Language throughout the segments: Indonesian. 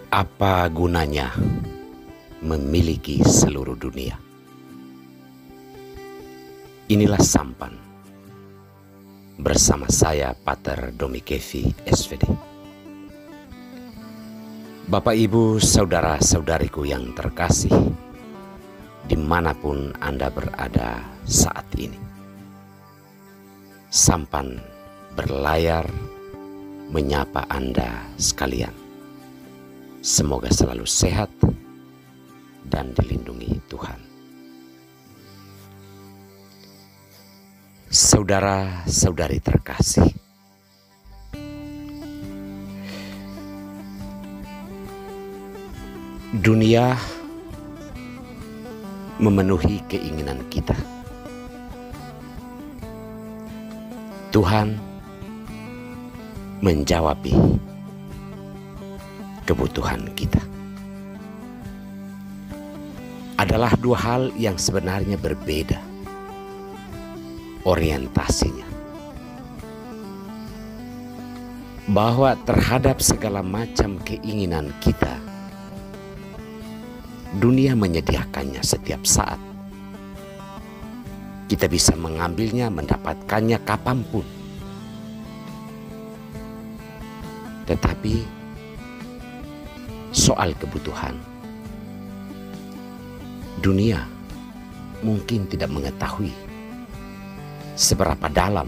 Apa gunanya memiliki seluruh dunia? Inilah Sampan bersama saya Pater Domi Kevi SVD. Bapak Ibu saudara-saudariku yang terkasih, dimanapun Anda berada saat ini, Sampan berlayar menyapa Anda sekalian. Semoga selalu sehat dan dilindungi Tuhan. Saudara-saudari terkasih, dunia memenuhi keinginan kita. Tuhan menjawab kebutuhan kita. Adalah dua hal yang sebenarnya berbeda orientasinya. Bahwa terhadap segala macam keinginan kita, dunia menyediakannya setiap saat. Kita bisa mengambilnya, mendapatkannya kapanpun. Tetapi soal kebutuhan, dunia mungkin tidak mengetahui seberapa dalam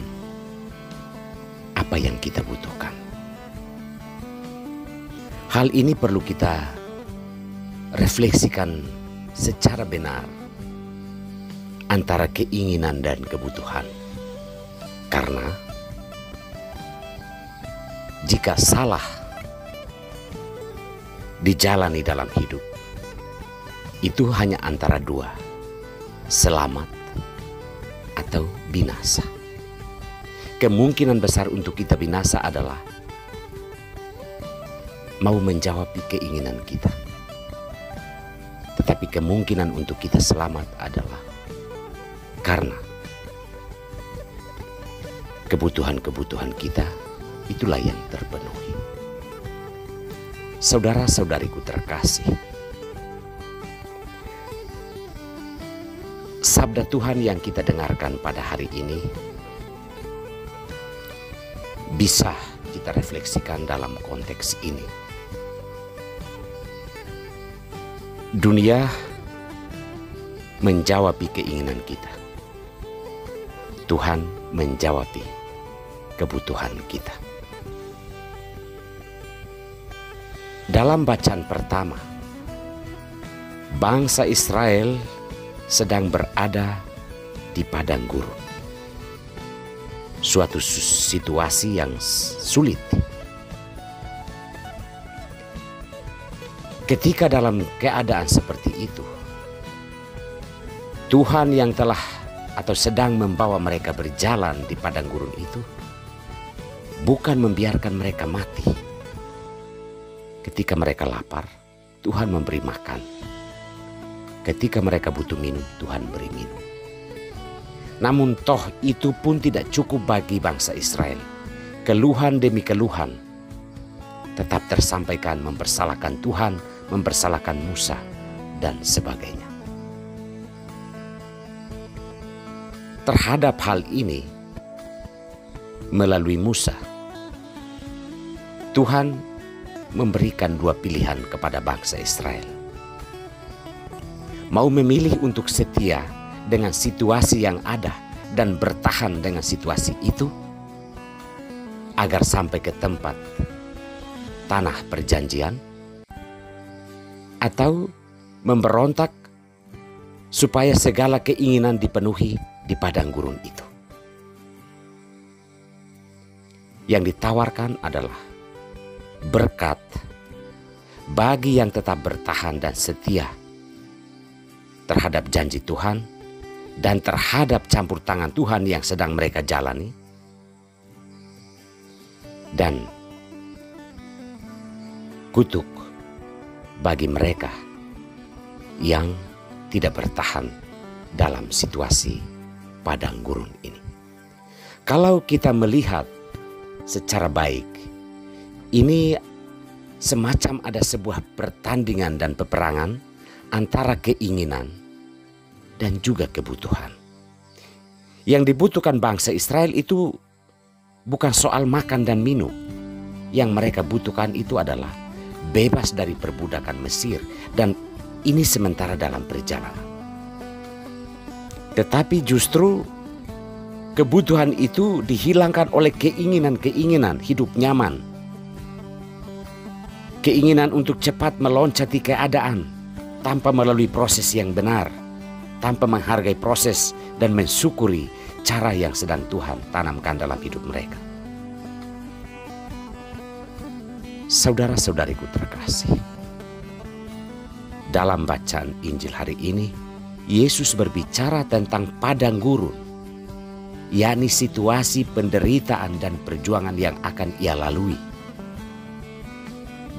apa yang kita butuhkan. Hal ini perlu kita refleksikan secara benar antara keinginan dan kebutuhan. Karena jika salah dijalani dalam hidup, itu hanya antara dua, selamat atau binasa. Kemungkinan besar untuk kita binasa adalah mau menjawab keinginan kita. Tetapi kemungkinan untuk kita selamat adalah karena kebutuhan-kebutuhan kita itulah yang terpenuhi. Saudara-saudariku terkasih, sabda Tuhan yang kita dengarkan pada hari ini bisa kita refleksikan dalam konteks ini. Dunia menjawab keinginan kita. Tuhan menjawab kebutuhan kita. Dalam bacaan pertama, bangsa Israel sedang berada di padang gurun. Suatu situasi yang sulit. Ketika dalam keadaan seperti itu, Tuhan yang telah atau sedang membawa mereka berjalan di padang gurun itu bukan membiarkan mereka mati. Ketika mereka lapar, Tuhan memberi makan. Ketika mereka butuh minum, Tuhan beri minum. Namun toh itu pun tidak cukup bagi bangsa Israel. Keluhan demi keluhan tetap tersampaikan, mempersalahkan Tuhan, mempersalahkan Musa, dan sebagainya. Terhadap hal ini, melalui Musa, Tuhan memberikan dua pilihan kepada bangsa Israel. Mau memilih untuk setia dengan situasi yang ada dan bertahan dengan situasi itu agar sampai ke tempat tanah perjanjian, atau memberontak supaya segala keinginan dipenuhi di padang gurun itu. Yang ditawarkan adalah berkat bagi yang tetap bertahan dan setia terhadap janji Tuhan dan terhadap campur tangan Tuhan yang sedang mereka jalani, dan kutuk bagi mereka yang tidak bertahan dalam situasi padang gurun ini. Kalau kita melihat secara baik, ini semacam ada sebuah pertandingan dan peperangan antara keinginan dan juga kebutuhan. Yang dibutuhkan bangsa Israel itu bukan soal makan dan minum. Yang mereka butuhkan itu adalah bebas dari perbudakan Mesir, dan ini sementara dalam perjalanan. Tetapi justru kebutuhan itu dihilangkan oleh keinginan-keinginan hidup nyaman. Keinginan untuk cepat meloncati keadaan tanpa melalui proses yang benar, tanpa menghargai proses dan mensyukuri cara yang sedang Tuhan tanamkan dalam hidup mereka. Saudara-saudariku terkasih, dalam bacaan Injil hari ini, Yesus berbicara tentang padang gurun, yakni situasi penderitaan dan perjuangan yang akan ia lalui.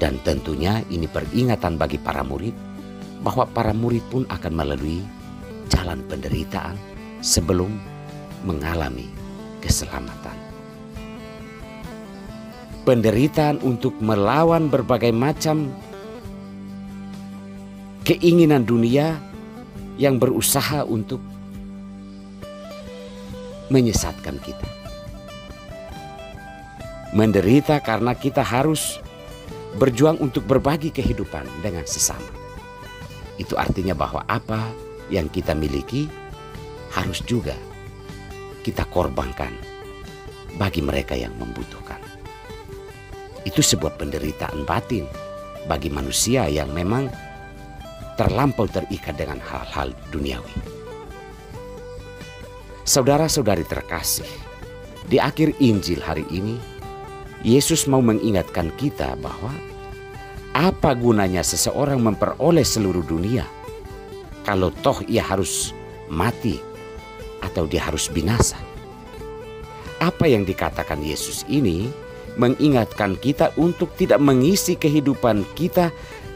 Dan tentunya ini peringatan bagi para murid bahwa para murid pun akan melalui jalan penderitaan sebelum mengalami keselamatan. Penderitaan untuk melawan berbagai macam keinginan dunia yang berusaha untuk menyesatkan kita. Menderita karena kita harus berjuang untuk berbagi kehidupan dengan sesama. Itu artinya bahwa apa yang kita miliki harus juga kita korbankan bagi mereka yang membutuhkan. Itu sebuah penderitaan batin bagi manusia yang memang terlampau terikat dengan hal-hal duniawi. Saudara-saudari terkasih, di akhir Injil hari ini, Yesus mau mengingatkan kita bahwa apa gunanya seseorang memperoleh seluruh dunia kalau toh ia harus mati atau dia harus binasa. Apa yang dikatakan Yesus ini mengingatkan kita untuk tidak mengisi kehidupan kita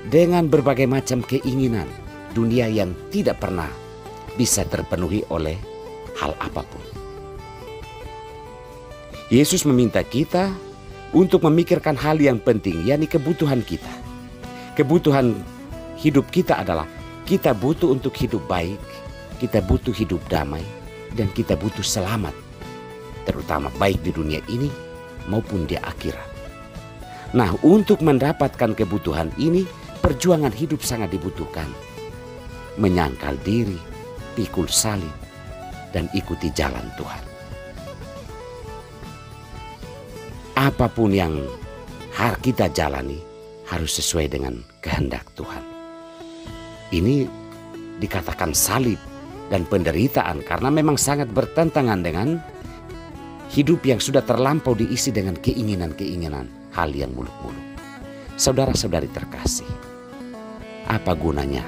dengan berbagai macam keinginan dunia yang tidak pernah bisa terpenuhi oleh hal apapun. Yesus meminta kita untuk memikirkan hal yang penting, yakni kebutuhan kita. Kebutuhan hidup kita adalah kita butuh untuk hidup baik, kita butuh hidup damai, dan kita butuh selamat, terutama baik di dunia ini maupun di akhirat. Nah, untuk mendapatkan kebutuhan ini, perjuangan hidup sangat dibutuhkan. Menyangkal diri, pikul salib, dan ikuti jalan Tuhan. Apapun yang harus kita jalani harus sesuai dengan kehendak Tuhan. Ini dikatakan salib dan penderitaan karena memang sangat bertentangan dengan hidup yang sudah terlampau diisi dengan keinginan-keinginan hal yang muluk-muluk. Saudara-saudari terkasih, apa gunanya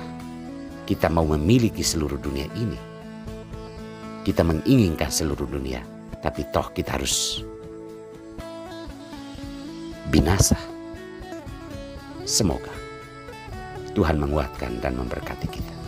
kita mau memiliki seluruh dunia ini? Kita menginginkan seluruh dunia, tapi toh kita harus binasa. Semoga Tuhan menguatkan dan memberkati kita.